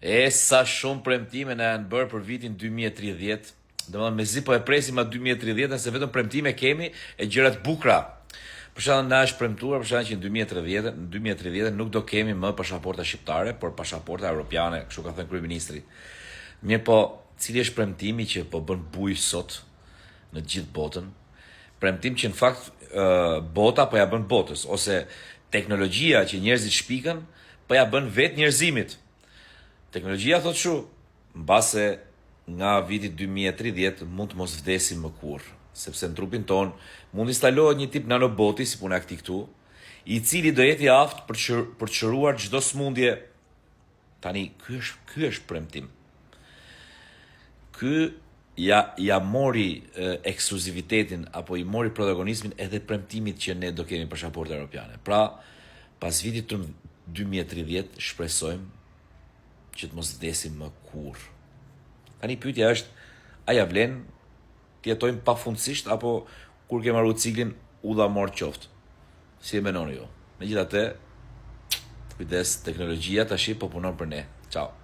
Sa shumë premtime na janë bërë për vitin 2030. Domethënë mezi po e presim atë 2030 se vetëm premtime kemi e gjëra të bukura. Për shembull na është premtuar për shembull që në 2030 nuk do kemi më pasaporta shqiptare, por pasaporta europiane, kështu ka thënë kryeministri. Mirë po, cili është premtimi që po bën bujë sot në gjithë botën? Premtim që në fakt bota po ja bën botës, ose teknologjia që njerëzit shpikën po ja bën vetë njerëzimit. Teknologjia thot shu, mbase nga viti 2030 mund të mos vdesim më kurrë, sepse në trupin ton mund instalohet një tip nanoboti si puna këtij këtu, i cili do jetë i aftë për të shëruar çdo smundje. Tani ky është premtim. Ky ja mori ekskluzivitetin apo i mori protagonizmin edhe premtimit që ne do kemi pasaportë europiane. Pra, pas vitit 2030 shpresojmë që të mos vdesim më kurrë. Tani pyetja është, a ja vlen të jetojmë pafundësisht apo kur ke marrë ciklin udha mor qoftë? Si e mendoni ju? Megjithatë, kujdes, teknologjia tash po punon për ne. Ciao.